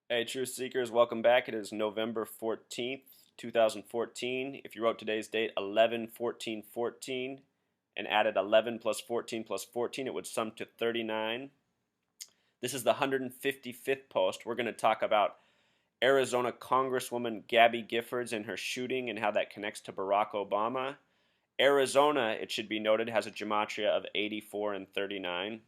Hey, Truth Seekers, welcome back. It is November 14th, 2014. If you wrote today's date 11-14-14 and added 11 plus 14 plus 14, it would sum to 39. This is the 155th post. We're going to talk about Arizona Congresswoman Gabby Giffords and her shooting and how that connects to Barack Obama. Arizona, it should be noted, has a gematria of 84 and 39.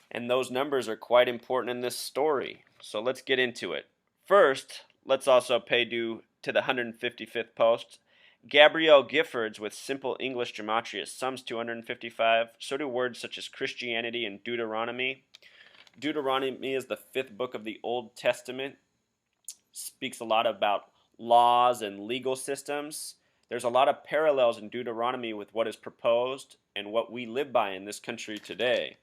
And those numbers are quite important in this story. So let's get into it. First, let's also pay due to the 155th post. Gabrielle Giffords with simple English gematria sums to 155. So do words such as Christianity and Deuteronomy. Deuteronomy is the fifth book of the Old Testament. Speaks a lot about laws and legal systems. There's a lot of parallels in Deuteronomy with what is proposed and what we live by in this country today.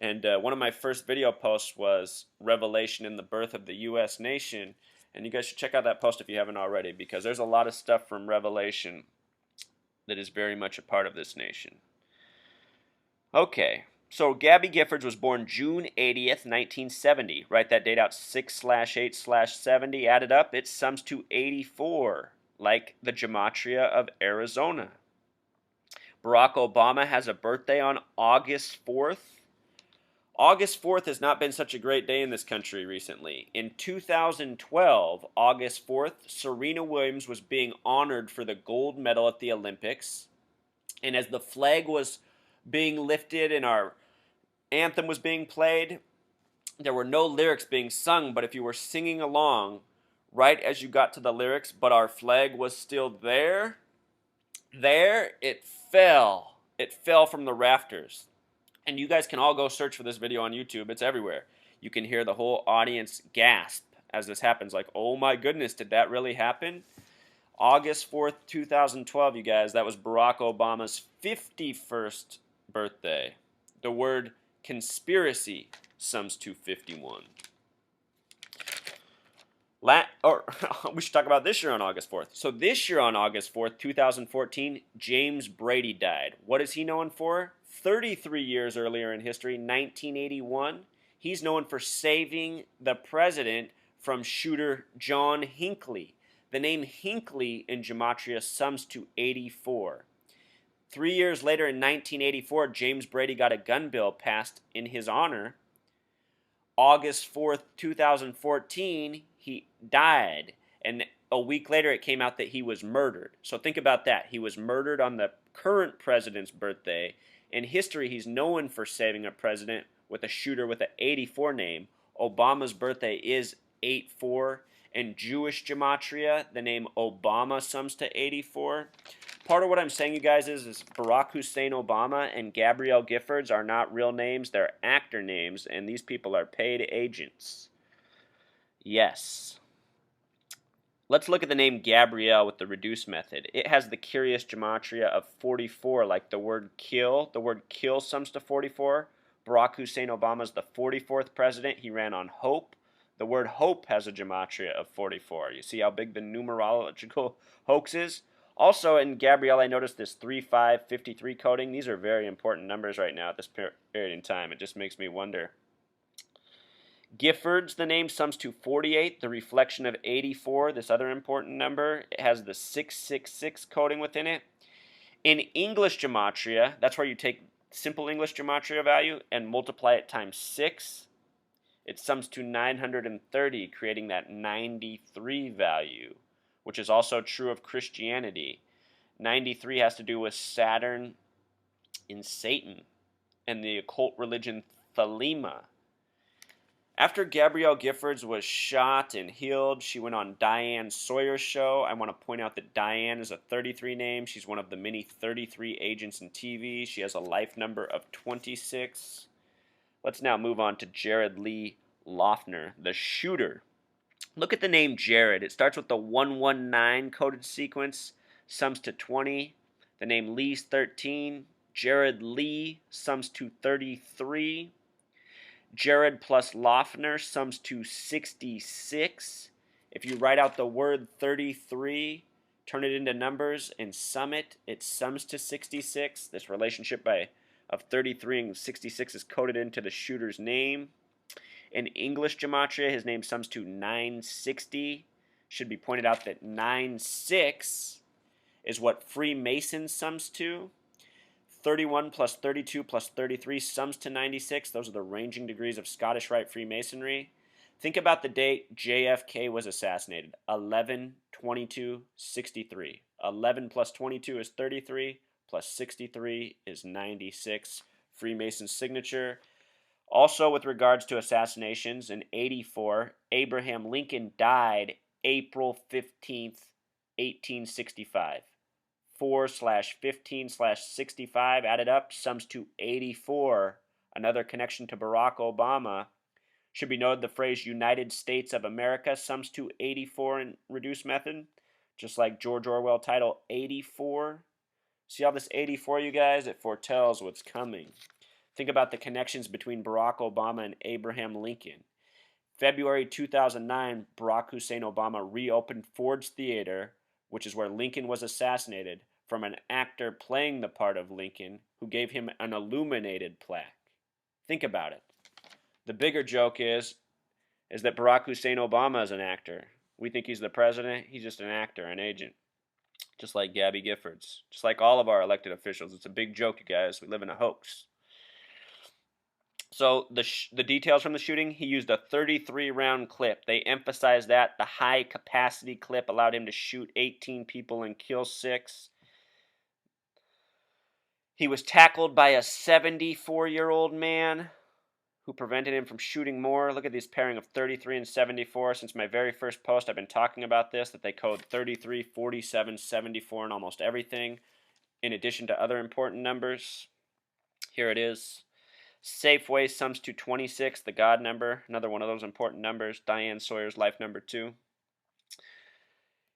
And one of my first video posts was Revelation in the birth of the U.S. nation. And you guys should check out that post if you haven't already, because there's a lot of stuff from Revelation that is very much a part of this nation. Okay, so Gabby Giffords was born June 80th, 1970. Write that date out, 6/8/70. Added up, it sums to 84, like the gematria of Arizona. Barack Obama has a birthday on August 4th. August 4th has not been such a great day in this country recently. In 2012, August 4th, Serena Williams was being honored for the gold medal at the Olympics. And as the flag was being lifted and our anthem was being played, there were no lyrics being sung, but if you were singing along right as you got to the lyrics, but our flag was still there, it fell. It fell from the rafters. And you guys can all go search for this video on YouTube. It's everywhere. You can hear the whole audience gasp as this happens. Like, oh my goodness, did that really happen? August 4th, 2012, you guys. That was Barack Obama's 51st birthday. The word conspiracy sums to 51. We should talk about this year on August 4th. So this year on August 4th, 2014, James Brady died. What is he known for? 33 years earlier in history, 1981, he's known for saving the president from shooter John Hinckley. The name Hinckley in gematria sums to 84. 3 years later in 1984, James Brady got a gun bill passed in his honor. August 4th, 2014, he died. And a week later, it came out that he was murdered. So think about that. He was murdered on the current president's birthday. In history, he's known for saving a president with a shooter with an 84 name. Obama's birthday is 84. In Jewish gematria, the name Obama sums to 84. Part of what I'm saying, you guys, is Barack Hussein Obama and Gabrielle Giffords are not real names. They're actor names, and these people are paid agents. Yes. Let's look at the name Gabrielle with the reduced method. It has the curious gematria of 44, like the word kill. The word kill sums to 44. Barack Hussein Obama is the 44th president. He ran on hope. The word hope has a gematria of 44. You see how big the numerological hoax is? Also, in Gabrielle, I noticed this 3553 coding. These are very important numbers right now at this period in time. It just makes me wonder. Giffords, the name, sums to 48, the reflection of 84, this other important number. It has the 666 coding within it. In English gematria, that's where you take simple English gematria value and multiply it times 6. It sums to 930, creating that 93 value, which is also true of Christianity. 93 has to do with Saturn and Satan and the occult religion Thelema. After Gabrielle Giffords was shot and healed, she went on Diane Sawyer's show. I want to point out that Diane is a 33 name. She's one of the many 33 agents in TV. She has a life number of 26. Let's now move on to Jared Lee Loughner, the shooter. Look at the name Jared. It starts with the 119 coded sequence, sums to 20. The name Lee's 13. Jared Lee sums to 33. Jared plus Loughner sums to 66. If you write out the word 33, turn it into numbers, and sum it, it sums to 66. This relationship of 33 and 66 is coded into the shooter's name. In English gematria, his name sums to 960. Should be pointed out that 96 is what Freemason sums to. 31 plus 32 plus 33 sums to 96. Those are the ranging degrees of Scottish Rite Freemasonry. Think about the date JFK was assassinated. 11/22/63. 11 plus 22 is 33, plus 63 is 96. Freemason's signature. Also, with regards to assassinations, in 84, Abraham Lincoln died April 15th, 1865. 4/15/65 added up sums to 84. Another connection to Barack Obama. Should be noted the phrase United States of America sums to 84 in reduced method, just like George Orwell title 84. See all this 84, you guys? It foretells what's coming. Think about the connections between Barack Obama and Abraham Lincoln. February 2009, Barack Hussein Obama reopened Ford's Theater, which is where Lincoln was assassinated, from an actor playing the part of Lincoln who gave him an illuminated plaque. Think about it. The bigger joke is that Barack Hussein Obama is an actor. We think he's the president. He's just an actor, an agent. Just like Gabby Giffords. Just like all of our elected officials. It's a big joke, you guys. We live in a hoax. So the details from the shooting, he used a 33-round clip. They emphasized that. The high-capacity clip allowed him to shoot 18 people and kill 6. He was tackled by a 74-year-old man who prevented him from shooting more. Look at this pairing of 33 and 74. Since my very first post, I've been talking about this, that they code 33, 47, 74 in almost everything, in addition to other important numbers. Here it is. Safeway sums to 26, the God number, another one of those important numbers. Diane Sawyer's life number 2.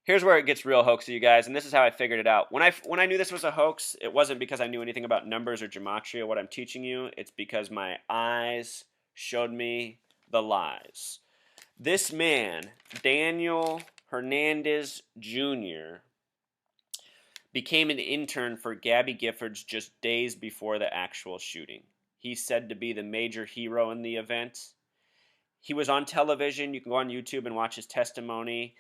Here's where it gets real hoaxy, you guys, and this is how I figured it out. When I knew this was a hoax, it wasn't because I knew anything about numbers or gematria, what I'm teaching you. It's because my eyes showed me the lies. This man, Daniel Hernandez Jr., became an intern for Gabby Giffords just days before the actual shooting. He's said to be the major hero in the event. He was on television. You can go on YouTube and watch his testimony.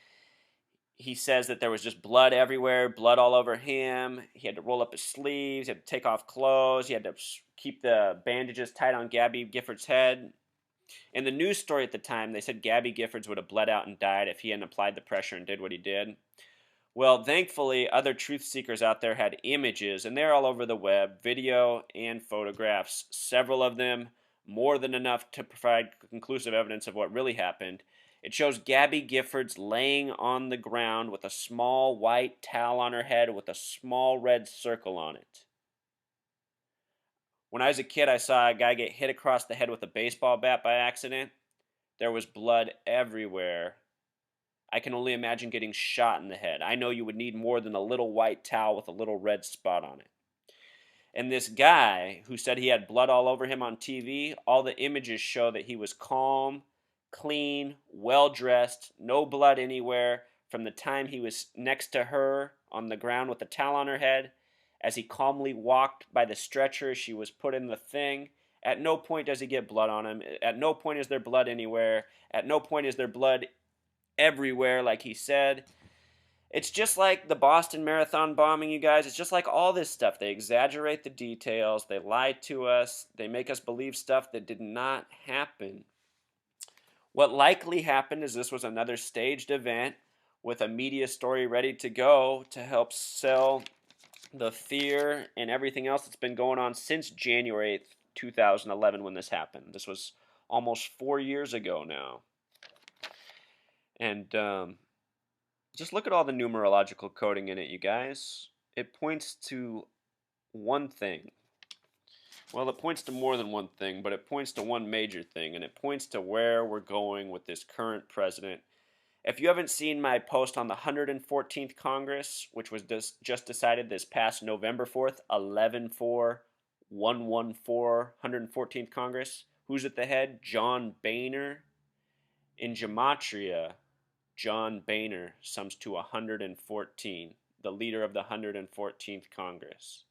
He says that there was just blood everywhere, blood all over him. He had to roll up his sleeves. He had to take off clothes. He had to keep the bandages tight on Gabby Giffords' head. In the news story at the time, they said Gabby Giffords would have bled out and died if he hadn't applied the pressure and did what he did. Well, thankfully, other truth seekers out there had images, and they're all over the web, video and photographs, several of them, more than enough to provide conclusive evidence of what really happened. It shows Gabby Giffords laying on the ground with a small white towel on her head with a small red circle on it. When I was a kid, I saw a guy get hit across the head with a baseball bat by accident. There was blood everywhere. I can only imagine getting shot in the head. I know you would need more than a little white towel with a little red spot on it. And this guy who said he had blood all over him on TV, all the images show that he was calm, clean, well-dressed, no blood anywhere from the time he was next to her on the ground with a towel on her head, as he calmly walked by the stretcher she was put in the thing. At no point does he get blood on him. At no point is there blood anywhere. At no point is there blood everywhere, like he said. It's just like the Boston Marathon bombing, you guys. It's just like all this stuff. They exaggerate the details. They lie to us. They make us believe stuff that did not happen. What likely happened is this was another staged event with a media story ready to go to help sell the fear and everything else that's been going on since January 8th, 2011 when this happened. This was almost 4 years ago now. And just look at all the numerological coding in it, you guys. It points to one thing. Well, it points to more than one thing, but it points to one major thing, and it points to where we're going with this current president. If you haven't seen my post on the 114th Congress, which was just decided this past November 4th, 11/4/114, 114th Congress, who's at the head? John Boehner. In Gematria, John Boehner sums to 114, the leader of the 114th Congress.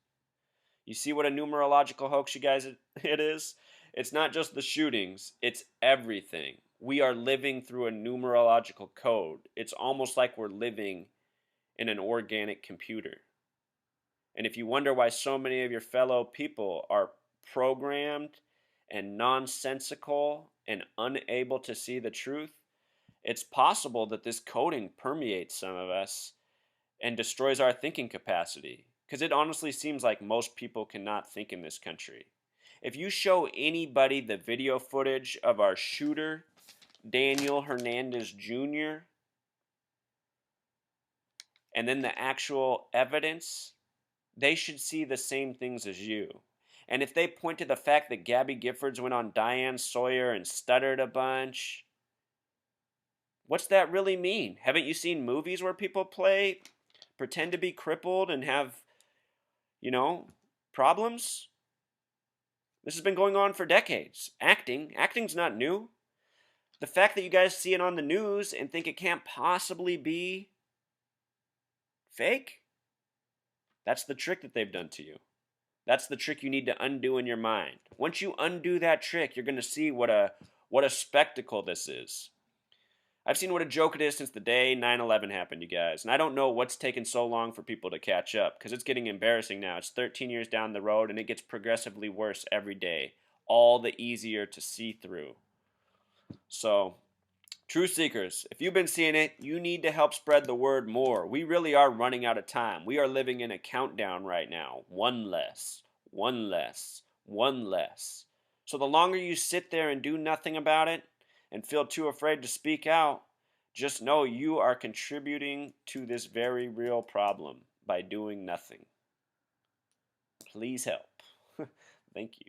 You see what a numerological hoax, you guys, it is? It's not just the shootings, it's everything. We are living through a numerological code. It's almost like we're living in an organic computer. And if you wonder why so many of your fellow people are programmed and nonsensical and unable to see the truth, it's possible that this coding permeates some of us and destroys our thinking capacity. Because it honestly seems like most people cannot think in this country. If you show anybody the video footage of our shooter, Daniel Hernandez Jr., and then the actual evidence, they should see the same things as you. And if they point to the fact that Gabby Giffords went on Diane Sawyer and stuttered a bunch, what's that really mean? Haven't you seen movies where people pretend to be crippled and have, problems? This has been going on for decades. Acting's not new. The fact that you guys see it on the news and think it can't possibly be fake, that's the trick that they've done to you. That's the trick you need to undo in your mind. Once you undo that trick, you're going to see what a spectacle this is. I've seen what a joke it is since the day 9/11 happened, you guys. And I don't know what's taken so long for people to catch up, because it's getting embarrassing now. It's 13 years down the road, and it gets progressively worse every day. All the easier to see through. So, truth seekers, if you've been seeing it, you need to help spread the word more. We really are running out of time. We are living in a countdown right now. One less, one less, one less. So the longer you sit there and do nothing about it and feel too afraid to speak out, just know you are contributing to this very real problem by doing nothing. Please help. Thank you.